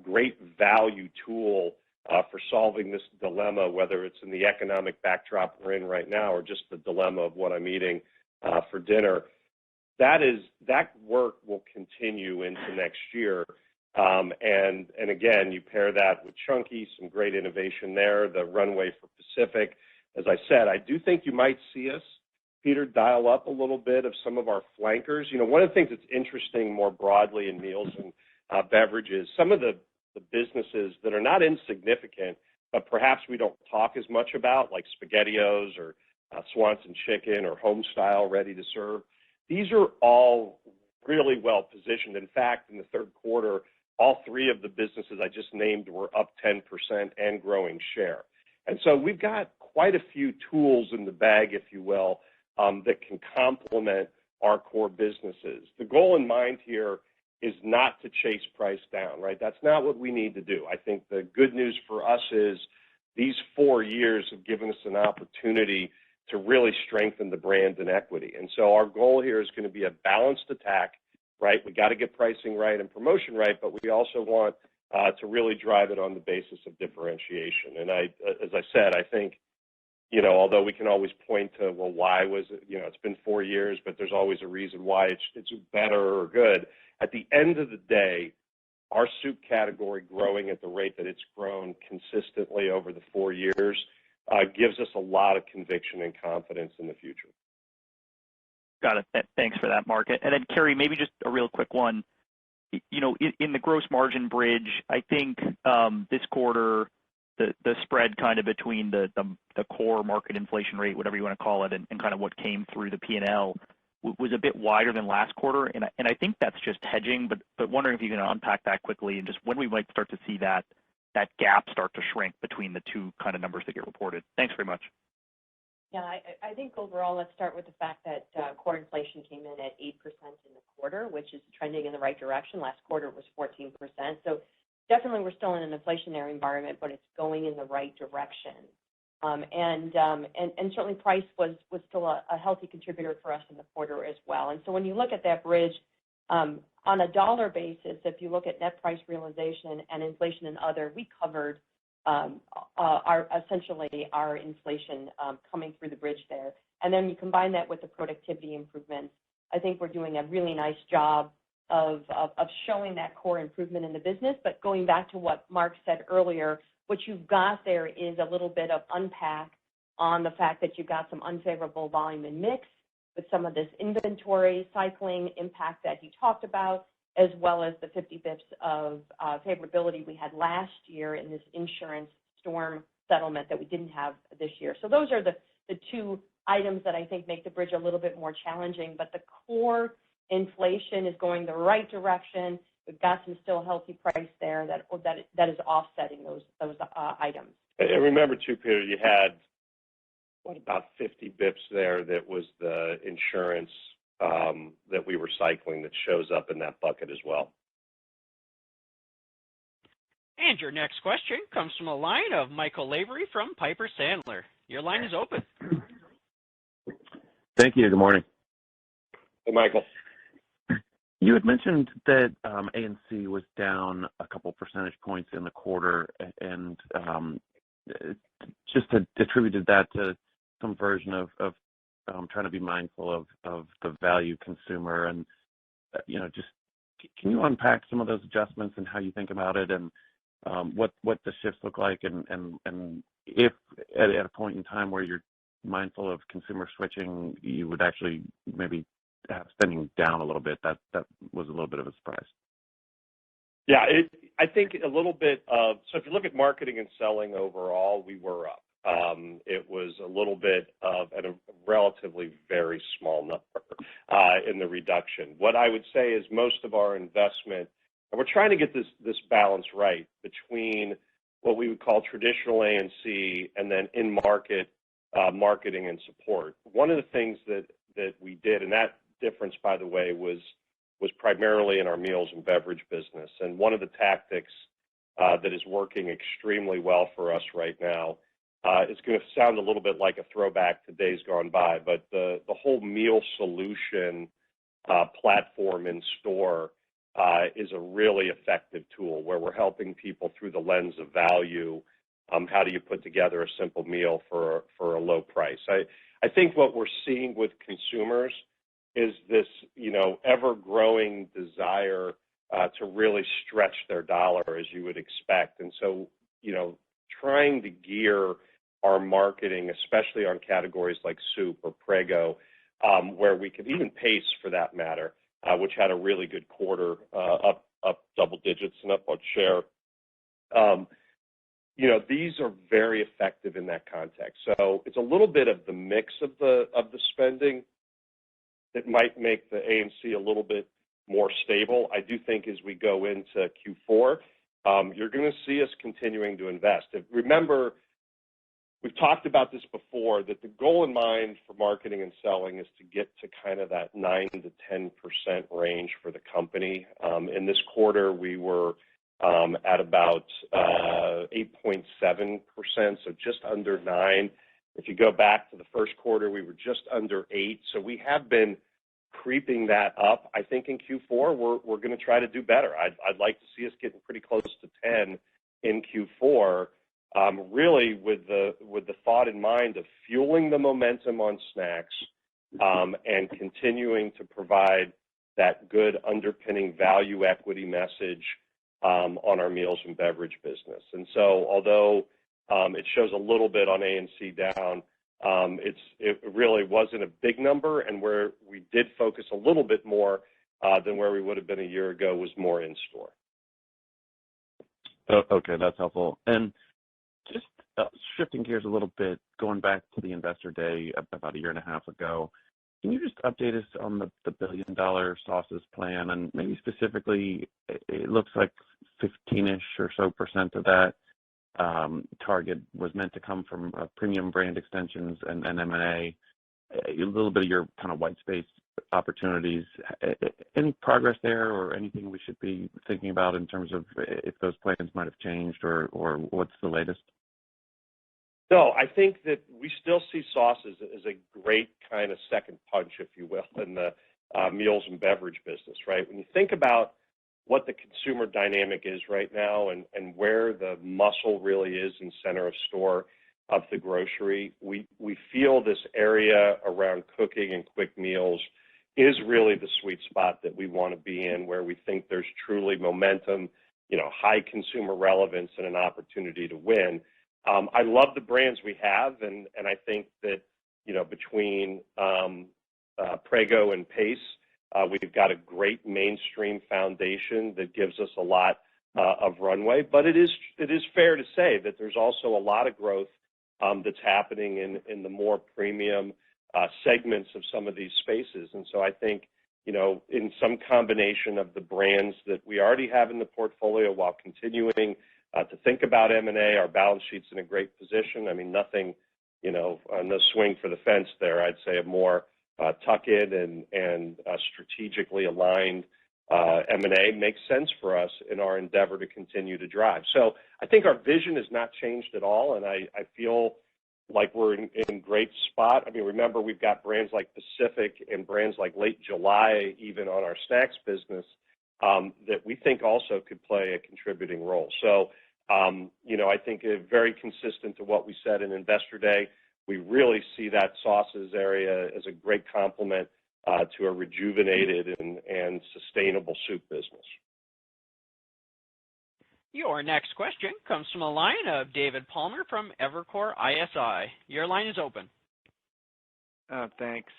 great value tool for solving this dilemma, whether it's in the economic backdrop we're in right now or just the dilemma of what I'm eating for dinner, that work will continue into next year. And again, you pair that with Chunky, some great innovation there, the runway for Pacific. As I said, I do think you might see us, Peter, dial up a little bit of some of our flankers. One of the things that's interesting more broadly in meals and beverages, some of the businesses that are not insignificant, but perhaps we don't talk as much about, like SpaghettiOs or Swanson Chicken or Homestyle Ready to Serve. These are all really well positioned. In fact, in the third quarter, all three of the businesses I just named were up 10% and growing share. And so we've got quite a few tools in the bag, if you will, that can complement our core businesses. The goal in mind here is not to chase price down, right? That's not what we need to do. I think the good news for us is these 4 years have given us an opportunity to really strengthen the brand and equity. And so our goal here is going to be a balanced attack, right? We got to get pricing right and promotion right, but we also want to really drive it on the basis of differentiation. And as I said, I think, although we can always point to, well, why was it, it's been 4 years, but there's always a reason why it's better or good. At the end of the day, our soup category growing at the rate that it's grown consistently over the 4 years gives us a lot of conviction and confidence in the future. Got it. Thanks for that, Mark. And then, Carrie, maybe just a real quick one. In the gross margin bridge, I think this quarter, the spread kind of between the core market inflation rate, whatever you want to call it, and kind of what came through the P&L was a bit wider than last quarter. And I think that's just hedging, but wondering if you can unpack that quickly and just when we might start to see that gap start to shrink between the two kind of numbers that get reported. Thanks very much. Yeah, I think overall, let's start with the fact that core inflation came in at 8% in the quarter, which is trending in the right direction. Last quarter it was 14%. So definitely we're still in an inflationary environment, but it's going in the right direction. And certainly price was still a healthy contributor for us in the quarter as well. And so when you look at that bridge, on a dollar basis, if you look at net price realization and inflation and other, we covered essentially our inflation coming through the bridge there. And then you combine that with the productivity improvements. I think we're doing a really nice job of showing that core improvement in the business. But going back to what Mark said earlier, what you've got there is a little bit of unpack on the fact that you've got some unfavorable volume and mix with some of this inventory cycling impact that he talked about, as well as the 50 bips of favorability we had last year in this insurance storm settlement that we didn't have this year. So those are the two items that I think make the bridge a little bit more challenging, but the core inflation is going the right direction. We've got some still healthy price there that is offsetting those items. And remember too, Peter, you had about 50 bips there that was the insurance that we were cycling that shows up in that bucket as well. And your next question comes from a line of Michael Lavery from Piper Sandler. Your line is open. Thank you. Good morning. Hey, Michael. You had mentioned that A&C was down a couple percentage points in the quarter, and just attributed that to some version of trying to be mindful of the value consumer. And just can you unpack some of those adjustments and how you think about it, and what the shifts look like, and if at a point in time where you're mindful of consumer switching, you would actually maybe have spending down a little bit. That was a little bit of a surprise. Yeah, I think a little bit of, so if you look at marketing and selling overall, we were up. It was a little bit of at a relatively very small number in the reduction. What I would say is most of our investment, and we're trying to get this balance right between what we would call traditional A&C and then in-market marketing and support. One of the things that we did, and that difference, by the way, was primarily in our meals and beverage business. And one of the tactics that is working extremely well for us right now is going to sound a little bit like a throwback to days gone by, but the whole meal solution platform in store is a really effective tool where we're helping people through the lens of value. How do you put together a simple meal for a low price? I think what we're seeing with consumers is this, ever-growing desire to really stretch their dollar, as you would expect. And so, trying to gear our marketing, especially on categories like soup or Prego, where we could, even Pace for that matter, which had a really good quarter, up double digits and up on share. These are very effective in that context. So it's a little bit of the mix of the spending that might make the A&C a little bit more stable. I do think as we go into Q4, you're going to see us continuing to invest. Remember, we've talked about this before, that the goal in mind for marketing and selling is to get to kind of that 9 to 10% range for the company. In this quarter, we were at about 8.7%, so just under 9. If you go back to the first quarter, we were just under 8. So we have been creeping that up. I think in Q4, we're going to try to do better. I'd like to see us getting pretty close to 10 in Q4, really with the thought in mind of fueling the momentum on snacks and continuing to provide that good underpinning value equity message on our meals and beverage business. And so although it shows a little bit on A&C down, it really wasn't a big number, and where we did focus a little bit more than where we would have been a year ago was more in store. Okay, that's helpful. And just shifting gears a little bit, going back to the Investor Day about a year and a half ago, can you just update us on the $1 billion sauces plan? And maybe specifically, it looks like 15-ish or so % of that target was meant to come from premium brand extensions and M&A. A little bit of your kind of white space opportunities. Any progress there, or anything we should be thinking about in terms of if those plans might have changed, or what's the latest? No, I think that we still see sauces as a great kind of second punch, if you will, in the meals and beverage business, right? When you think about what the consumer dynamic is right now and where the muscle really is in center of store of the grocery, we feel this area around cooking and quick meals is really the sweet spot that we want to be in, where we think there's truly momentum, high consumer relevance, and an opportunity to win. I love the brands we have, and I think that, between Prego and Pace, we've got a great mainstream foundation that gives us a lot of runway. But it is fair to say that there's also a lot of growth that's happening in the more premium segments of some of these spaces. And so I think, in some combination of the brands that we already have in the portfolio while continuing to think about M&A, our balance sheet's in a great position. I mean, nothing, no swing for the fence there. I'd say a more tuck-in and strategically aligned M&A makes sense for us in our endeavor to continue to drive. So I think our vision has not changed at all, and I feel like we're in great spot. I mean, remember, we've got brands like Pacific and brands like Late July, even on our snacks business, that we think also could play a contributing role. So, I think very consistent to what we said in Investor Day. We really see that sauces area as a great complement to a rejuvenated and sustainable soup business. Your next question comes from a line of David Palmer from Evercore ISI. Your line is open. Thanks.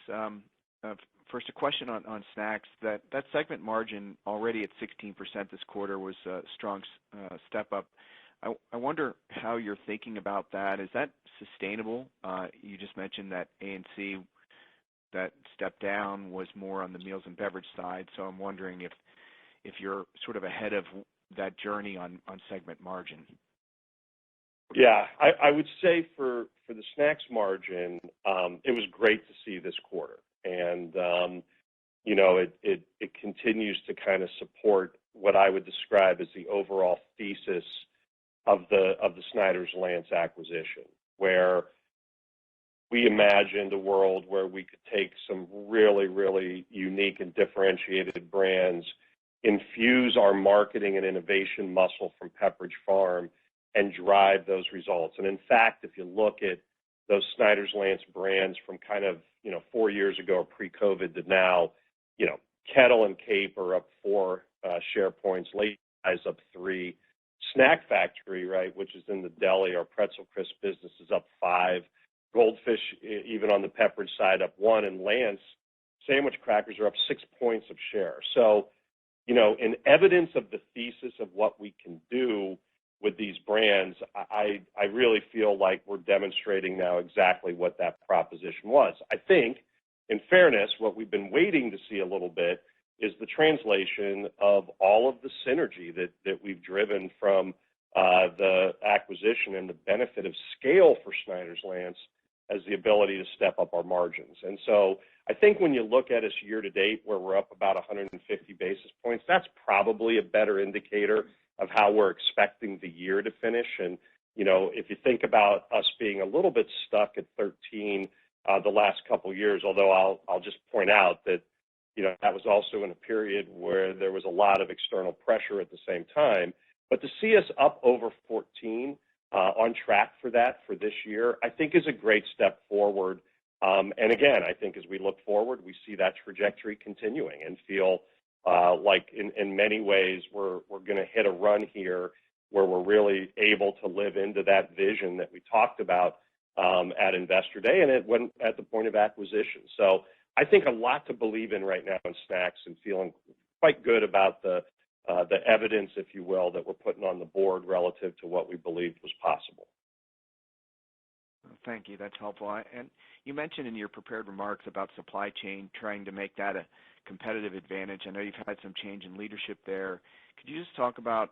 First, a question on snacks. That segment margin already at 16% this quarter was a strong step up. I wonder how you're thinking about that. Is that sustainable? You just mentioned that A&C, that step down was more on the meals and beverage side, so I'm wondering if you're sort of ahead of that journey on segment margin. Yeah, I would say for the snacks margin, it was great to see this quarter. And, it continues to kind of support what I would describe as the overall thesis of the Snyder's-Lance acquisition, where we imagined a world where we could take some really, really unique and differentiated brands, infuse our marketing and innovation muscle from Pepperidge Farm, and drive those results. And in fact, if you look at those Snyder's-Lance brands from kind of, 4 years ago or pre-COVID to now, Kettle and Cape are up 4 share points, Late July's up 3. Snack Factory, right, which is in the deli, our pretzel crisp business, is up 5. Goldfish, even on the Pepperidge side, up 1. And Lance sandwich crackers are up 6 points of share. So, in evidence of the thesis of what we can do with these brands, I really feel like we're demonstrating now exactly what that proposition was. I think, in fairness, what we've been waiting to see a little bit is the translation of all of the synergy that we've driven from the acquisition, and the benefit of scale for Snyder's-Lance as the ability to step up our margins. And so I think when you look at us year to date, where we're up about 150 basis points, that's probably a better indicator of how we're expecting the year to finish. And, if you think about us being a little bit stuck at 13 the last couple of years, although I'll just point out that, that was also in a period where there was a lot of external pressure at the same time. But to see us up over 14, on track for that for this year, I think is a great step forward. And again, I think as we look forward, we see that trajectory continuing and feel like in many ways we're going to hit a run here where we're really able to live into that vision that we talked about at Investor Day, and it went at the point of acquisition. So I think a lot to believe in right now in snacks, and feeling quite good about the evidence, if you will, that we're putting on the board relative to what we believed was possible. Thank you. That's helpful. And you mentioned in your prepared remarks about supply chain, trying to make that a competitive advantage. I know you've had some change in leadership there. Could you just talk about,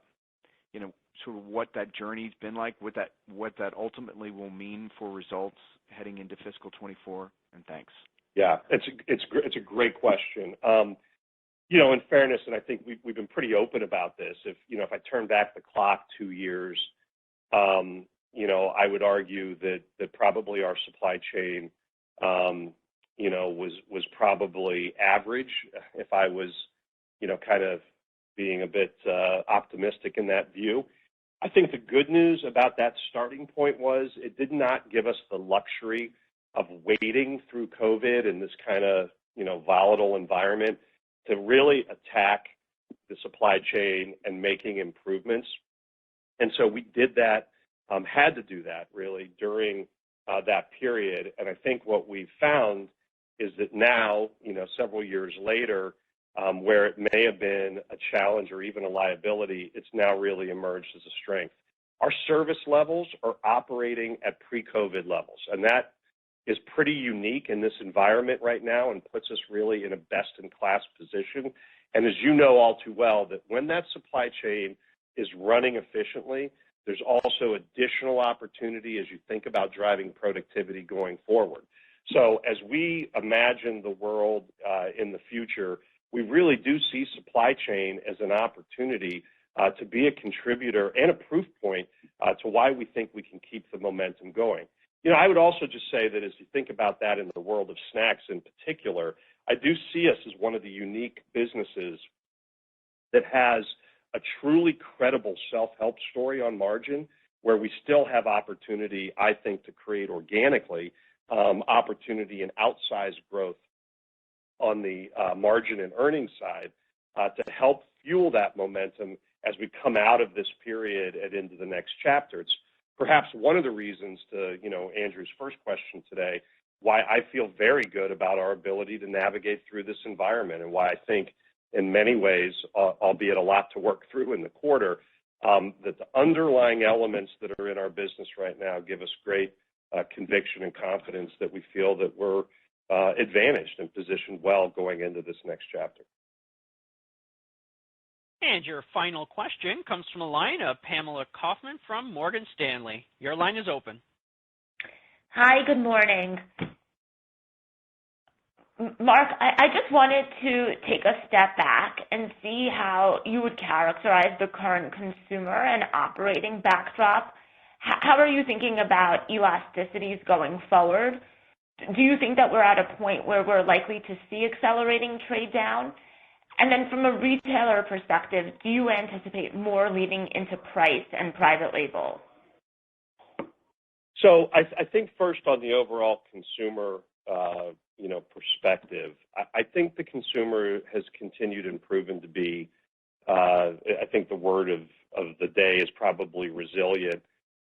sort of what that journey's been like, what that ultimately will mean for results heading into fiscal 24? And thanks. Yeah, it's a great question. In fairness, and I think we've been pretty open about this. If I turn back the clock 2 years, I would argue that probably our supply chain, was probably average, if I was, kind of being a bit optimistic in that view. I think the good news about that starting point was it did not give us the luxury of waiting through COVID and this kind of, volatile environment to really attack the supply chain and making improvements. And so we did that, had to do that really during that period. And I think what we've found is that now, several years later, where it may have been a challenge or even a liability, it's now really emerged as a strength. Our service levels are operating at pre-COVID levels, and that is pretty unique in this environment right now and puts us really in a best-in-class position. And as you know all too well, that when that supply chain is running efficiently, there's also additional opportunity as you think about driving productivity going forward. So as we imagine the world in the future, we really do see supply chain as an opportunity to be a contributor and a proof point to why we think we can keep the momentum going. I would also just say that as you think about that in the world of snacks in particular, I do see us as one of the unique businesses that has a truly credible self-help story on margin, where we still have opportunity, I think, to create organically opportunity and outsized growth on the margin and earnings side to help fuel that momentum as we come out of this period and into the next chapter. It's perhaps one of the reasons to, Andrew's first question today, why I feel very good about our ability to navigate through this environment, and why I think in many ways, albeit a lot to work through in the quarter, that the underlying elements that are in our business right now give us great conviction and confidence that we feel that we're advantaged and positioned well going into this next chapter. And your final question comes from the line of Pamela Kaufman from Morgan Stanley. Your line is open. Hi, good morning. Mark, I just wanted to take a step back and see how you would characterize the current consumer and operating backdrop. How are you thinking about elasticities going forward? Do you think that we're at a point where we're likely to see accelerating trade down? And then from a retailer perspective, do you anticipate more leaning into price and private label? So I think first on the overall consumer perspective, I think the consumer has continued and proven to be, I think the word of the day is probably resilient.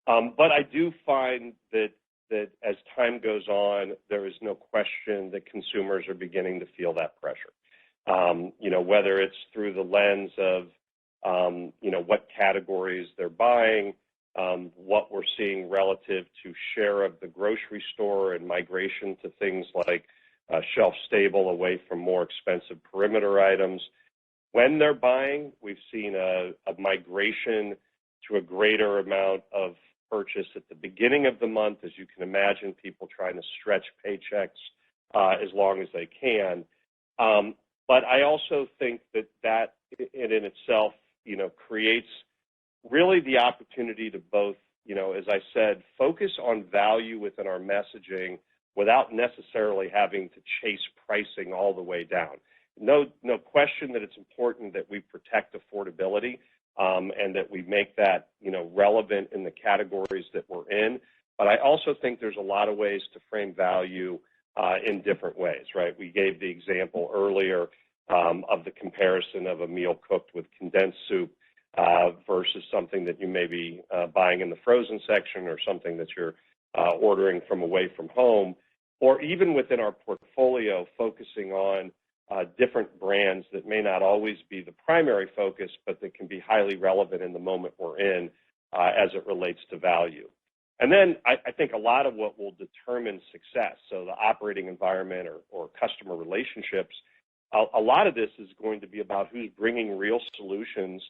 But I do find that as time goes on, there is no question that consumers are beginning to feel that pressure. Whether it's through the lens of, what categories they're buying, what we're seeing relative to share of the grocery store and migration to things like shelf stable away from more expensive perimeter items. When they're buying, we've seen a migration to a greater amount of purchase at the beginning of the month, as you can imagine, people trying to stretch paychecks as long as they can. But I also think that in itself, creates really the opportunity to both, as I said, focus on value within our messaging without necessarily having to chase pricing all the way down. No question that it's important that we protect affordability and that we make that, relevant in the categories that we're in. But I also think there's a lot of ways to frame value in different ways, right? We gave the example earlier of the comparison of a meal cooked with condensed soup versus something that you may be buying in the frozen section, or something that you're ordering from away from home, or even within our portfolio, focusing on different brands that may not always be the primary focus, but that can be highly relevant in the moment we're in as it relates to value. And then I think a lot of what will determine success, so the operating environment or customer relationships, a lot of this is going to be about who's bringing real solutions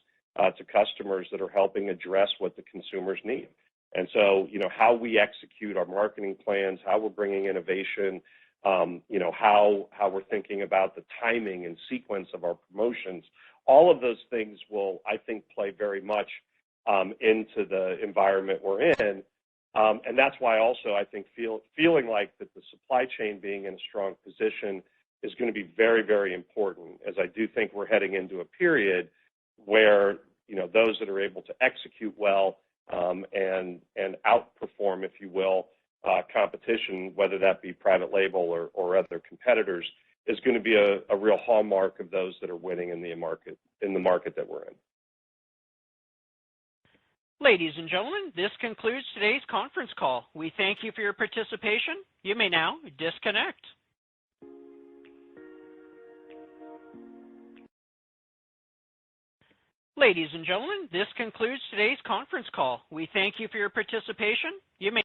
to customers that are helping address what the consumers need. And so, how we execute our marketing plans, how we're bringing innovation, how we're thinking about the timing and sequence of our promotions, all of those things will, I think, play very much into the environment we're in. And that's why also I think feeling like that the supply chain being in a strong position is going to be very, very important, as I do think we're heading into a period where, those that are able to execute well and outperform, if you will, competition, whether that be private label or other competitors, is going to be a real hallmark of those that are winning in the market that we're in. Ladies and gentlemen, this concludes today's conference call. We thank you for your participation. You may now disconnect. Ladies and gentlemen, this concludes today's conference call. We thank you for your participation. You may